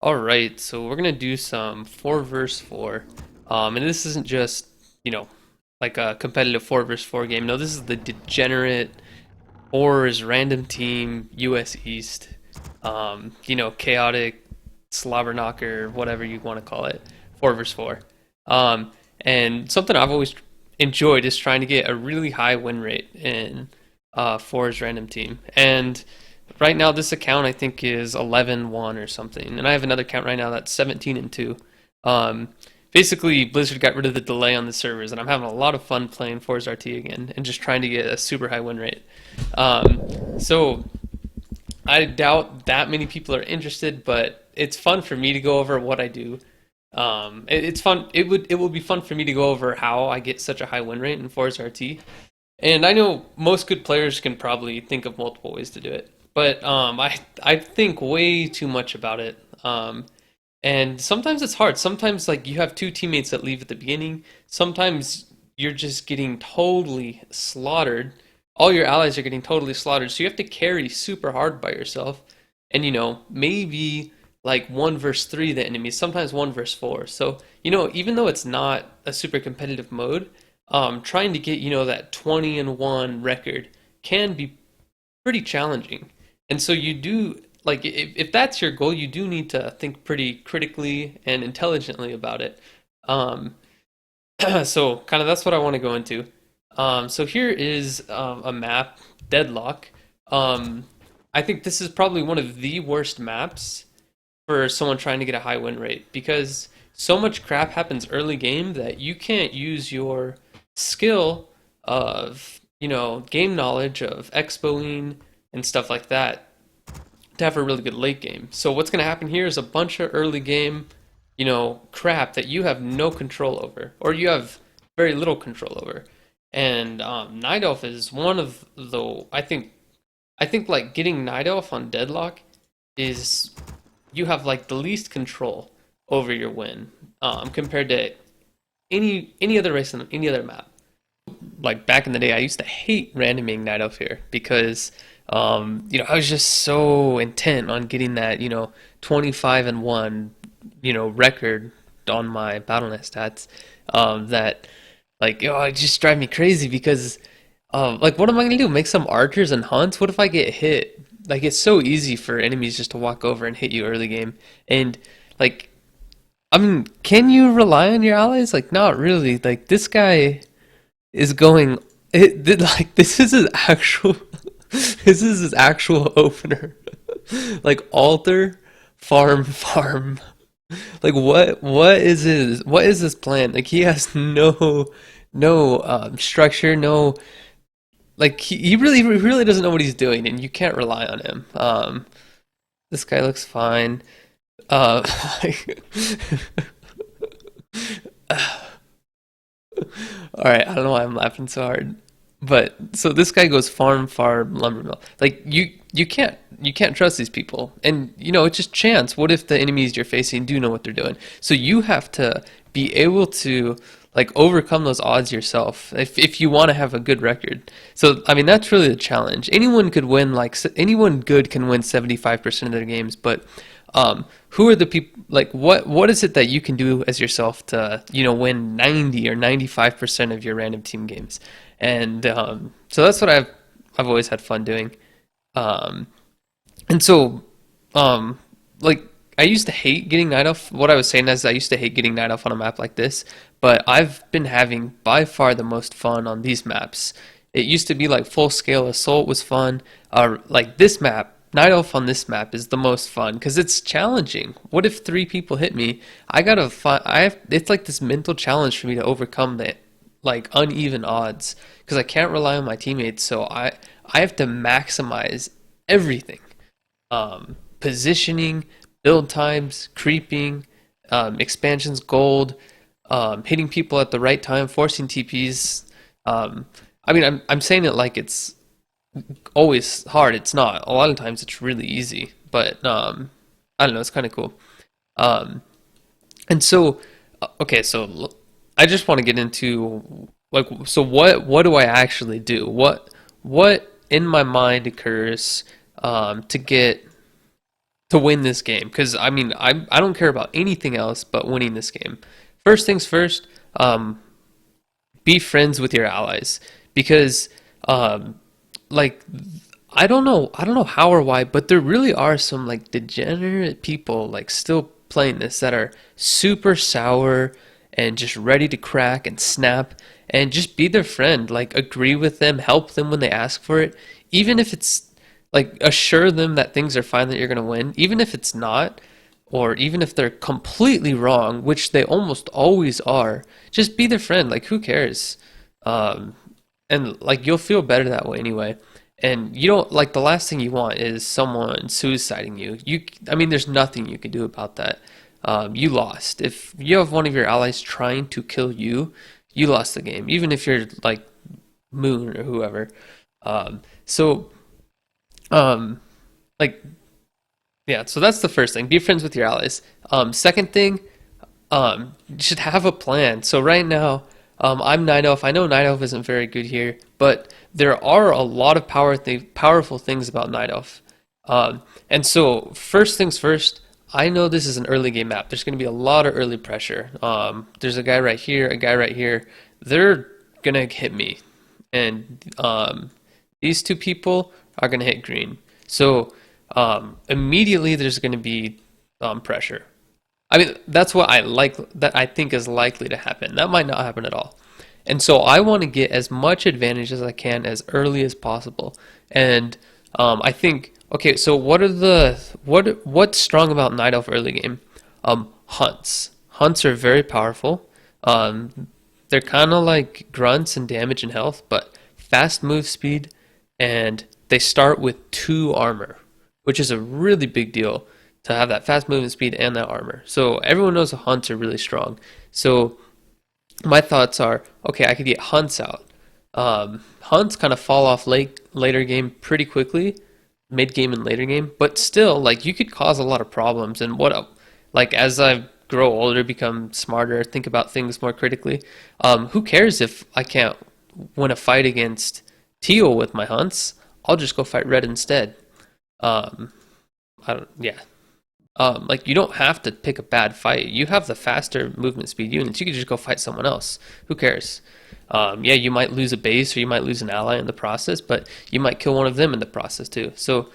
All right, so we're gonna do some 4 versus 4, and this isn't just like a competitive 4 versus 4 game. No, this is the degenerate 4's random team U.S. East, chaotic slobber knocker, whatever you want to call it, 4 versus 4. And something I've always enjoyed is trying to get a really high win rate in 4's random team. And right now, this account I think is 11-1 or something, and I have another account right now that's 17-2. Um, Basically, Blizzard got rid of the delay on the servers, and I'm having a lot of fun playing 4's RT again and just trying to get a super high win rate. So I doubt that many people are interested, but it's fun for me to go over what I do. It's fun. It will be fun for me to go over how I get such a high win rate in 4's RT. And I know most good players can probably think of multiple ways to do it, but I think way too much about it. And sometimes it's hard. Sometimes like you have two teammates that leave at the beginning. Sometimes you're just getting totally slaughtered. All your allies are getting totally slaughtered, so you have to carry super hard by yourself. And maybe like 1 versus 3 the enemy, sometimes 1 versus 4. So, even though it's not a super competitive mode, trying to get, that 20-1 record can be pretty challenging. And so you do, like, if that's your goal, you do need to think pretty critically and intelligently about it. Um, so kind of that's what I want to go into. So here is a map, Deadlock. Um, I think this is probably one of the worst maps for someone trying to get a high win rate because so much crap happens early game that you can't use your skill of game knowledge of expoing and stuff like that to have a really good late game. So what's going to happen here is a bunch of early game crap that you have no control over or you have very little control over. And Night Elf is one of the I think like getting Night Elf on Deadlock is you have like the least control over your win compared to any other race on any other map. Like back in the day, I used to hate randoming Night Elf here because I was just so intent on getting that 25-1 record on my BattleNet stats that like it just drive me crazy because like what am I gonna do? Make some archers and hunts? What if I get hit? Like it's so easy for enemies just to walk over and hit you early game. And like I mean, can you rely on your allies? Like not really. Like this guy is going like this is his actual this is his actual opener. Like altar farm. Like what is his plan? Like he has no structure, no like he really doesn't know what he's doing, and you can't rely on him. This guy looks fine. Uh, like, all right, I don't know why I'm laughing so hard, but so this guy goes farm lumber mill. Like you can't trust these people, and it's just chance. What if the enemies you're facing do know what they're doing? So you have to be able to like overcome those odds yourself if you want to have a good record. So I mean that's really the challenge. Anyone could win like anyone good can win 75% of their games, but who are the people like what is it that you can do as yourself to win 90 or 95% of your random team games? And so that's what I've always had fun doing. Um, and so um, like I used to hate getting night off. What I was saying is I used to hate getting night off on a map like this, but I've been having by far the most fun on these maps. It used to be like full scale assault was fun. Like this map, night elf on this map is the most fun because it's challenging. What if three people hit me? I gotta find. I have. It's like this mental challenge for me to overcome the like uneven odds because I can't rely on my teammates. So I have to maximize everything. Positioning, build times, creeping, expansions, gold, hitting people at the right time, forcing TPs. I mean, I'm saying it like it's always hard. It's not. A lot of times it's really easy, but I don't know. It's kind of cool. Um, and so, okay, so I just want to get into like, so what do I actually do? What in my mind occurs to get to win this game. Because I mean, I don't care about anything else but winning this game. First things first, be friends with your allies because um, like I don't know how or why, but there really are some like degenerate people like still playing this that are super sour and just ready to crack and snap, and just be their friend, like agree with them, help them when they ask for it, even if it's like assure them that things are fine, that you're going to win, even if it's not, or even if they're completely wrong, which they almost always are. Just be their friend, like who cares? um, and like you'll feel better that way anyway. And you don't like, the last thing you want is someone suiciding you. I mean, there's nothing you can do about that. You lost. If you have one of your allies trying to kill you, you lost the game. Even if you're like Moon or whoever. So, um, like, yeah. So that's the first thing. Be friends with your allies. Second thing, you should have a plan. So right now, I'm Night Elf. I know Night Elf isn't very good here, but there are a lot of powerful things about Night Elf. And so first things first, I know this is an early game map. There's going to be a lot of early pressure. There's a guy right here, a guy right here. They're gonna hit me, and these two people are gonna hit green. So immediately there's going to be pressure. I mean, that's what I think is likely to happen. That might not happen at all. And so I want to get as much advantage as I can as early as possible. And I think, okay, so what's strong about Night Elf early game? Hunts. Hunts are very powerful. They're kind of like grunts in damage and health, but fast move speed, and they start with 2 armor, which is a really big deal to have that fast movement speed and that armor. So everyone knows the hunts are really strong. So my thoughts are, okay, I could get hunts out. Hunts kind of fall off later game pretty quickly, mid game and later game, but still, like you could cause a lot of problems. And like as I grow older, become smarter, think about things more critically. Who cares if I can't win a fight against teal with my hunts? I'll just go fight red instead. Um, I don't, yeah. Like you don't have to pick a bad fight. You have the faster movement speed units. You could just go fight someone else. Who cares? Yeah, you might lose a base or you might lose an ally in the process, but you might kill one of them in the process too. So,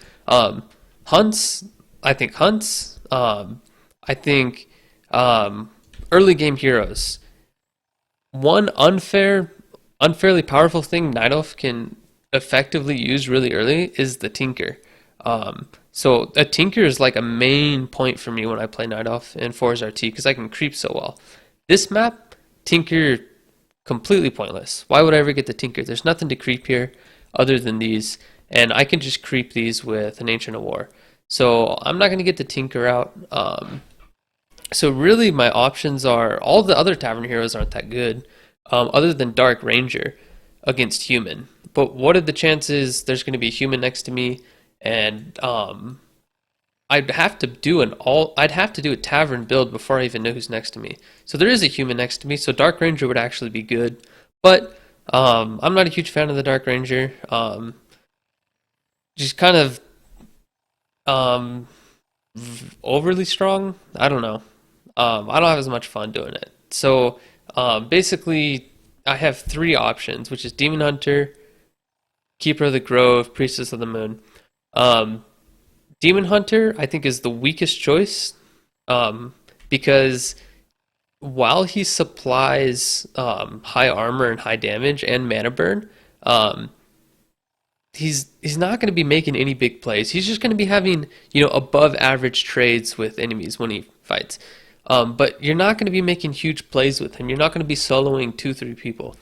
hunts, I think hunts, I think, early game heroes. One unfairly powerful thing Night Elf can effectively use really early is the Tinker. So a Tinker is like a main point for me when I play Night Elf in 4's RT because I can creep so well. This map, Tinker, completely pointless. Why would I ever get the Tinker? There's nothing to creep here other than these, and I can just creep these with an Ancient of War. So I'm not going to get the Tinker out. So really my options are, all the other Tavern heroes aren't that good, other than Dark Ranger against human. But what are the chances there's going to be a human next to me? And I'd have to do a tavern build before I even know who's next to me. So there is a human next to me, so Dark Ranger would actually be good. But I'm not a huge fan of the Dark Ranger. Just kind of um, overly strong. I don't know. I don't have as much fun doing it. So basically, I have 3 options, which is Demon Hunter, Keeper of the Grove, Priestess of the Moon. Um, Demon Hunter, I think, is the weakest choice, because while he supplies high armor and high damage and mana burn, um, he's not going to be making any big plays. He's just going to be having, above average trades with enemies when he fights. But you're not going to be making huge plays with him. You're not going to be soloing 2, 3 people.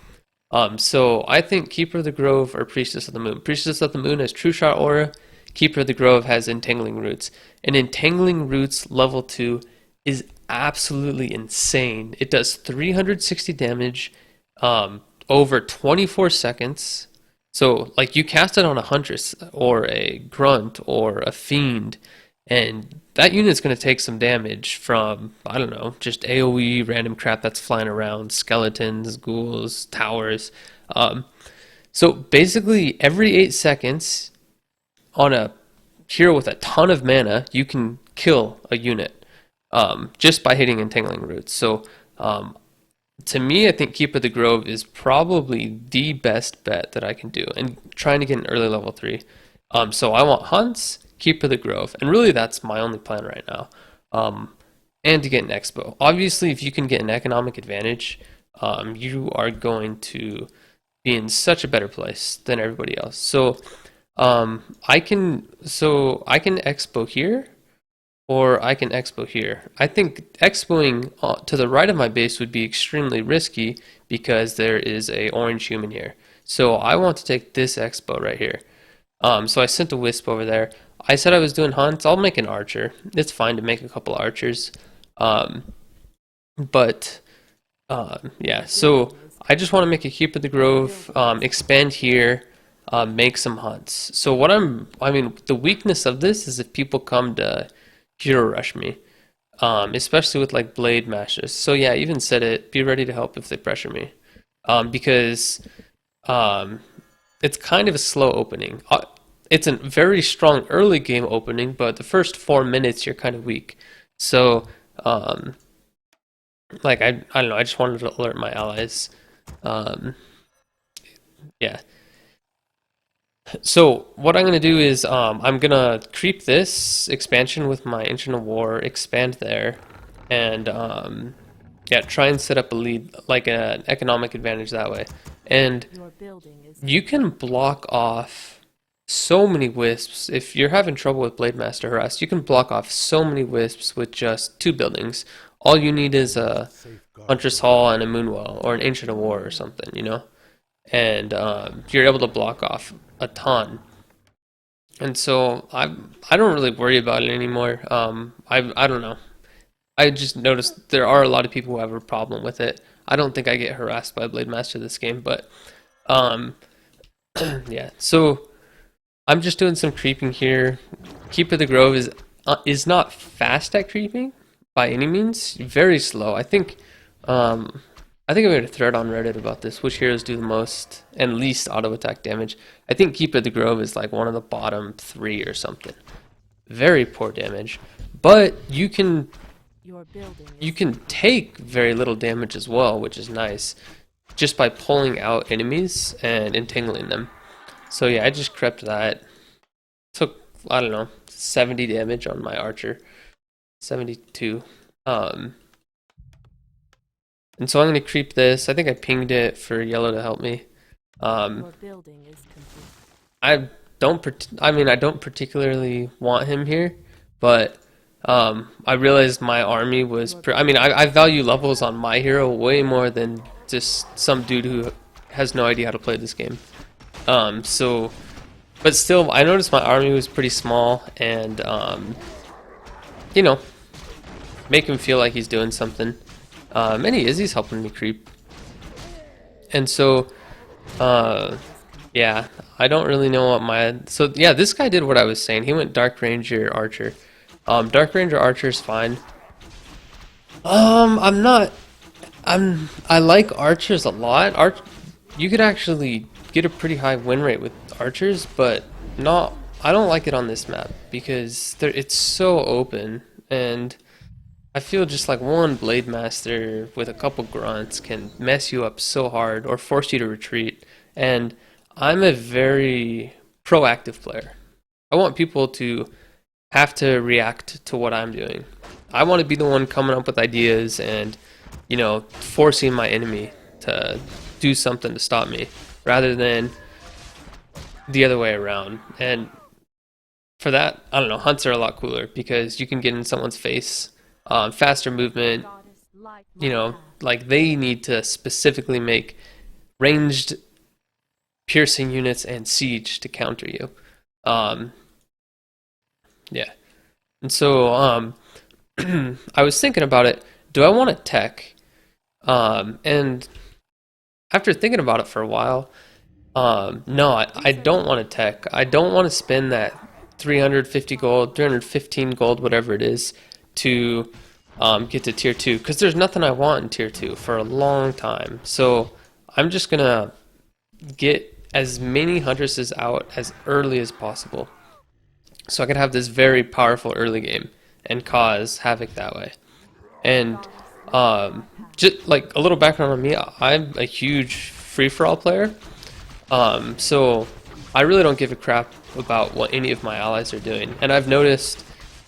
So I think Keeper of the Grove or Priestess of the Moon. Priestess of the Moon has True Shot Aura. Keeper of the Grove has Entangling Roots. And Entangling Roots level 2 is absolutely insane. It does 360 damage over 24 seconds. So, like, you cast it on a Huntress or a Grunt or a Fiend, and that unit's going to take some damage from, I don't know, just AoE, random crap that's flying around, skeletons, ghouls, towers. So, basically, every 8 seconds, on a hero with a ton of mana, you can kill a unit just by hitting entangling roots. So to me, I think Keep of the Grove is probably the best bet that I can do, and trying to get an early level 3. So I want hunts, Keep of the Grove, and really that's my only plan right now. And to get an expo. Obviously, if you can get an economic advantage, you are going to be in such a better place than everybody else. So I can expo here, or I can expo here. I think expoing to the right of my base would be extremely risky because there is a orange human here. So I want to take this expo right here. So I sent a wisp over there. I said I was doing hunts. I'll make an archer. It's fine to make a couple archers. Um, but yeah, so I just want to make a Keep of the Grove, expand here, make some hunts. So I mean, the weakness of this is if people come to hero rush me, especially with like blade mashes. So yeah, I even said it, be ready to help if they pressure me, because um, it's kind of a slow opening. It's a very strong early game opening, but the first 4 minutes you're kind of weak. So um, like I don't know, I just wanted to alert my allies. Um, yeah. So what I'm gonna do is I'm gonna creep this expansion with my Ancient of War, expand there, and yeah, try and set up a lead, like an economic advantage that way. And you can block off so many wisps. If you're having trouble with Blade Master Harass, you can block off so many wisps with just 2 buildings. All you need is a Huntress Hall and a Moonwell, or an Ancient of War or something, you know? And you're able to block off a ton. And so I don't really worry about it anymore. I don't know. I just noticed there are a lot of people who have a problem with it. I don't think I get harassed by Blade Master this game, but um, yeah. So I'm just doing some creeping here. Keep of the Grove is not fast at creeping by any means. Very slow. Um, I think I made a thread on Reddit about this. Which heroes do the most and least auto attack damage? I think Keep of the Grove is like one of the bottom 3 or something. Very poor damage, but you can take very little damage as well, which is nice, just by pulling out enemies and entangling them. So yeah, I just crept that. Took, I don't know, 70 damage on my archer. 72. Um, and so I'm going to creep this. I think I pinged it for yellow to help me. Um, I I mean, I don't particularly want him here, but I realized my army was. I mean, I value levels on my hero way more than just some dude who has no idea how to play this game. So, but still, I noticed my army was pretty small, and you know, make him feel like he's doing something. And he is. He's helping me creep, and so. Yeah, I don't really know what my... So, yeah, this guy did what I was saying. He went Dark Ranger Archer. Dark Ranger Archer is fine. I'm not... I like archers a lot. You could actually get a pretty high win rate with archers, but not... I don't like it on this map because it's so open, and I feel just like one Blade Master with a couple grunts can mess you up so hard or force you to retreat. And I'm a very proactive player. I want people to have to react to what I'm doing. I want to be the one coming up with ideas and, forcing my enemy to do something to stop me rather than the other way around. And for that, I don't know, hunts are a lot cooler because you can get in someone's face, faster movement, like they need to specifically make ranged piercing units and siege to counter you. Um, yeah. And so I was thinking about it. Do I want a tech? And after thinking about it for a while, no, I don't want a tech. I don't want to spend that 350 gold, 315 gold, whatever it is, to get to tier 2, because there's nothing I want in tier 2 for a long time. So I'm just gonna get as many huntresses out as early as possible so I could have this very powerful early game. and cause havoc that way. And just like a little background on me, I'm a huge free-for-all player. So I really don't give a crap about what any of my allies are doing. And I've noticed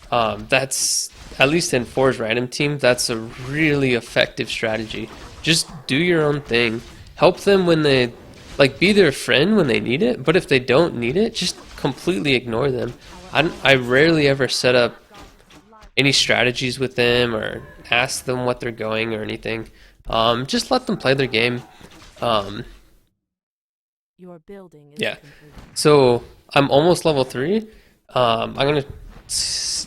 that's, at least in 4's random team, that's a really effective strategy. Just do your own thing. Help them when they, like, be their friend when they need it, but if they don't need it, just completely ignore them. I rarely ever set up any strategies with them or ask them what they're going or anything. Just let them play their game. Um, Your building is yeah. complete. So I'm almost level 3. I'm gonna.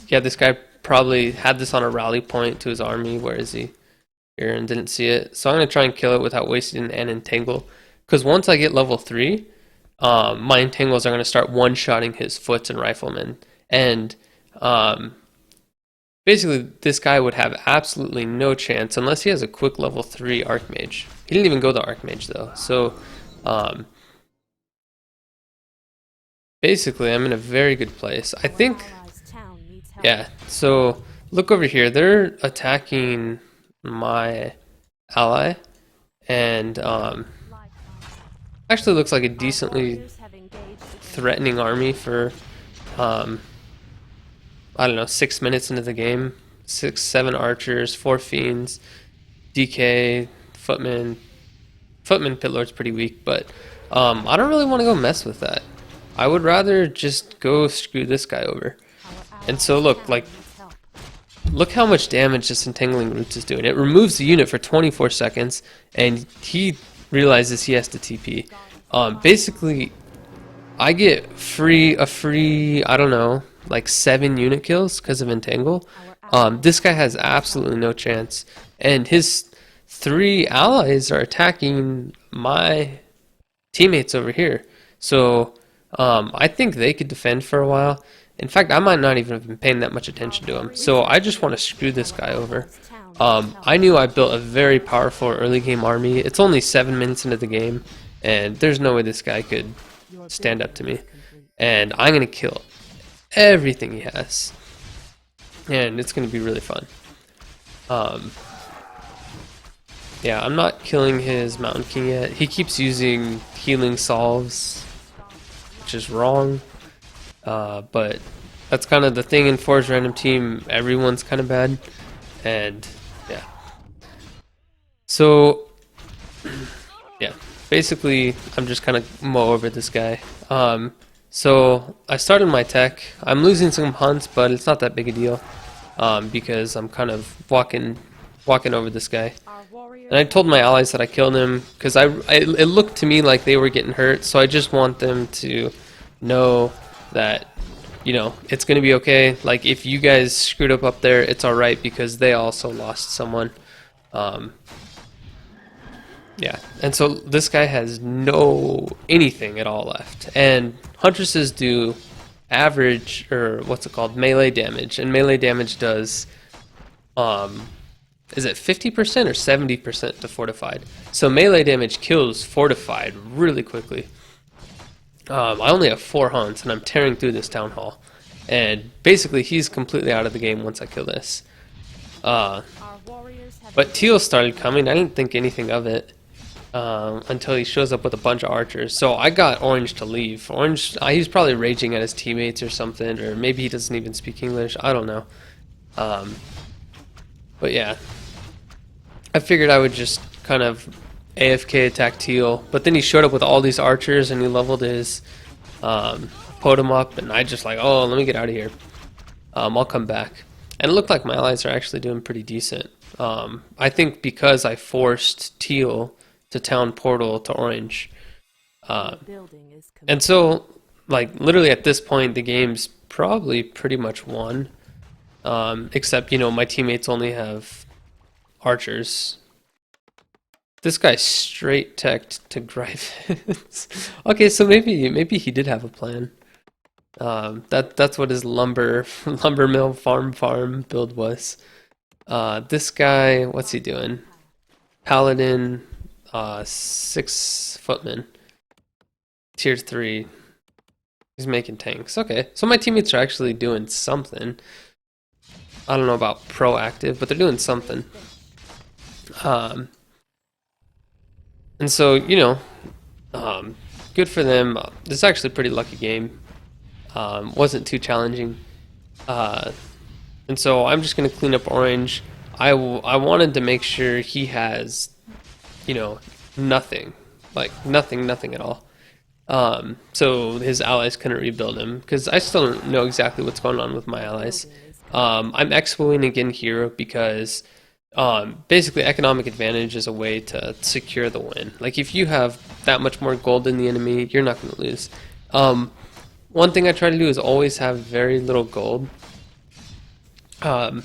Yeah, this guy probably had this on a rally point to his army. Where is he? Here, and didn't see it. So I'm gonna try and kill it without wasting an entangle. Because once I get level 3, my entangles are gonna start one-shotting his foots and riflemen. And basically, this guy would have absolutely no chance unless he has a quick level 3 archmage. He didn't even go the archmage though. So um, basically, I'm in a very good place. I Our think, allies' town needs help. yeah. So look over here. They're attacking my ally, and actually looks like a Our decently warriors have engaged the enemy. threatening army for um, I don't know, 6 minutes into the game. 6, 7 archers, 4 fiends, DK, footman. Footman Pitlord's pretty weak, but I don't really want to go mess with that. I would rather just go screw this guy over. Our And so allies' look, town like, needs help. look how much damage this Entangling Roots is doing. It removes the unit for 24 seconds, and he realizes he has to TP. Basically, I get a free, I don't know, like 7 unit kills because of Entangle. This guy has absolutely no chance, and his 3 allies are attacking my teammates over here. So I think they could defend for a while. In fact, I might not even have been paying that much attention to him. So I just want to screw this guy over. I knew I built a very powerful early game army. It's only 7 minutes into the game, and there's no way this guy could Your stand up to building me. is complete. And I'm going to kill everything he has. And it's going to be really fun. Um, yeah, I'm not killing his Mountain King yet. He keeps using healing salves, which is wrong. But that's kind of the thing in 4's random team. Everyone's kind of bad. And yeah. So, yeah. Basically, I'm just kind of mow over this guy. So I started my tech. I'm losing some hunts, but it's not that big a deal. Because I'm kind of walking over this guy. Our warriors And I have told my engaged allies that I killed him because it looked to me like they were getting hurt. So I just want them to know that, you know, it's going to be okay. Like, if you guys screwed up there, it's all right because they also lost someone. Um, yeah. And so this guy has no anything at all left. And huntresses do average, or what's it called, melee damage. And melee damage does um, is it 50% or 70% to fortified? So melee damage kills fortified really quickly. I only have 4 hunts, and I'm tearing through this town hall. And basically, he's completely out of the game once I kill this. our warriors have But Teal engaged started coming. I didn't think anything of it until he shows up with a bunch of archers. So I got Orange to leave. Orange, he's probably raging at his teammates or something, or maybe he doesn't even speak English. I don't know. But yeah, I figured I would just kind of AFK attack Teal, but then he showed up with all these archers and he leveled his Podem up, and I just like, oh, let me get out of here. I'll come back. And it looked like my allies are actually doing pretty decent. I think because I forced Teal to town portal to Orange. your building is complete. And so, like, literally at this point, the game's probably pretty much won. Except, you know, my teammates only have archers. This guy straight teched to Griffins. Okay, so maybe he did have a plan. That's what his lumber mill farm build was. This guy, what's he doing? Paladin, 6 footman, tier 3. He's making tanks. Okay, so my teammates are actually doing something. I don't know about proactive, but they're doing something. Um, and so, um, good for them. This is actually a pretty lucky game. Wasn't too challenging. Uh, and so I'm just going to clean up orange. I wanted to make sure he has, you know, nothing. Like, nothing at all. So his allies couldn't rebuild him, because I still don't know exactly what's going on with my allies. I'm expoing again here because basically economic advantage is a way to secure the win. Like if you have that much more gold than the enemy, you're not going to lose. One thing I try to do is always have very little gold. Um,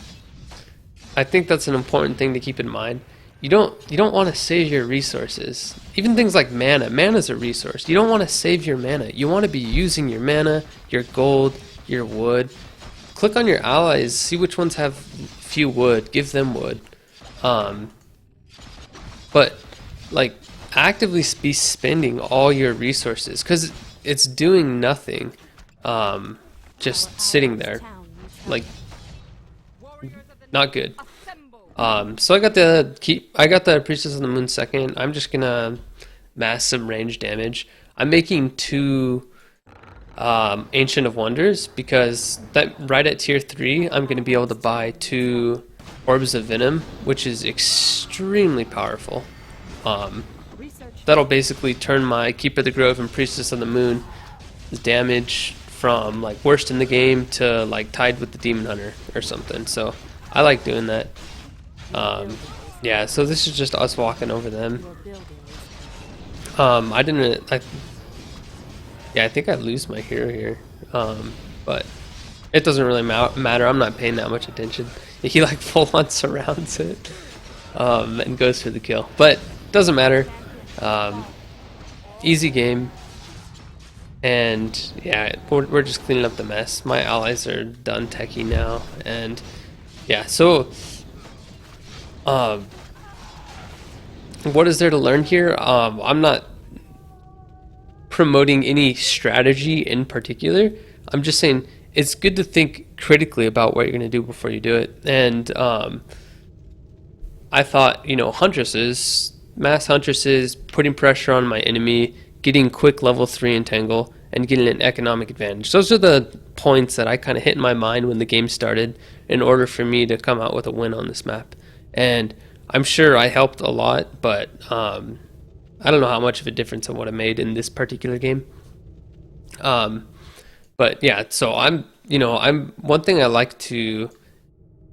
I think that's an important thing to keep in mind. You don't want to save your resources. Even things like mana. Mana is a resource. You don't want to save your mana. You want to be using your mana, your gold, your wood. Click on your allies, see which ones have few wood, give them wood. Um, but like actively be spending all your resources because it's doing nothing. Just sitting there, like not good. So I got the Priestess of the Moon second. I'm just gonna mass some range damage. I'm making two Ancient of Wonders because that right at tier 3 I'm gonna be able to buy two Orbs of Venom, which is extremely powerful. That'll basically turn my Keeper of the Grove and Priestess of the Moon damage from like worst in the game to like tied with the Demon Hunter or something. So I like doing that. Yeah, so this is just us walking over them. I didn't. Yeah, I think I lose my hero here. But it doesn't really matter. I'm not paying that much attention. He like full on surrounds it, and goes for the kill. But doesn't matter. Easy game. And yeah, we're just cleaning up the mess. My allies are done techie now, and yeah. So, what is there to learn here? I'm not promoting any strategy in particular. I'm just saying it's good to think critically about what you're going to do before you do it. And I thought, huntresses, mass huntresses, putting pressure on my enemy, getting quick level 3 entangle, and getting an economic advantage. Those are the points that I kind of hit in my mind when the game started in order for me to come out with a win on this map. And I'm sure I helped a lot, but I don't know how much of a difference it would have made in this particular game. But yeah, so I'm one thing I like to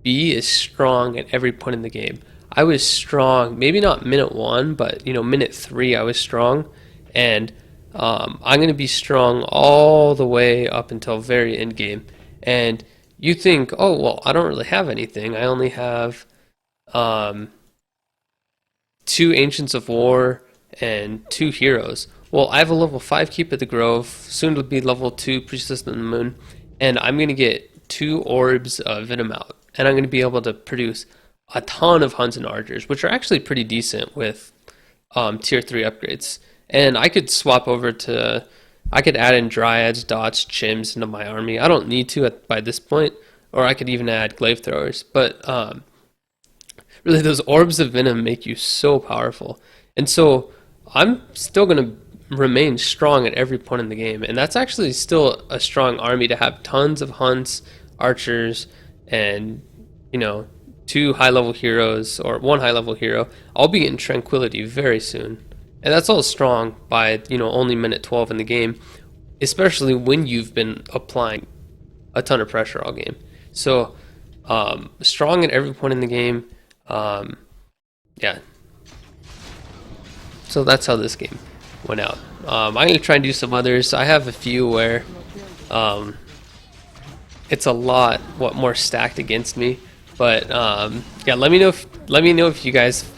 be is strong at every point in the game. I was strong, maybe not minute 1, but minute 3 I was strong, and I'm going to be strong all the way up until very end game. And you think, oh well, I don't really have anything. I only have two Ancients of War and two heroes. Well, I have a level 5 Keep of the Grove, soon to be level 2 Priestess of the Moon, and I'm going to get two Orbs of Venom out, and I'm going to be able to produce a ton of Hunts and Archers, which are actually pretty decent with tier 3 upgrades. And I could swap over to, I could add in Dryads, Dots, Chims into my army. I don't need to by this point, or I could even add Glaive Throwers, but really those Orbs of Venom make you so powerful. And so I'm still going to remain strong at every point in the game, and that's actually still a strong army to have tons of Hunts, Archers, and two high level heroes or one high level hero. I'll be getting Tranquility very soon, and that's all strong by only minute 12 in the game, especially when you've been applying a ton of pressure all game. So strong at every point in the game. Yeah, so that's how this game went out. I'm going to try and do some others. I have a few where it's a lot more stacked against me, but yeah, let me know if you guys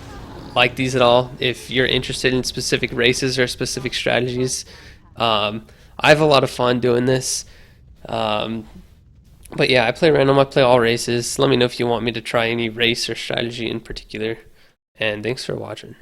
like these at all, if you're interested in specific races or specific strategies. I have a lot of fun doing this, but yeah, I play random. I play all races. Let me know if you want me to try any race or strategy in particular, and thanks for watching.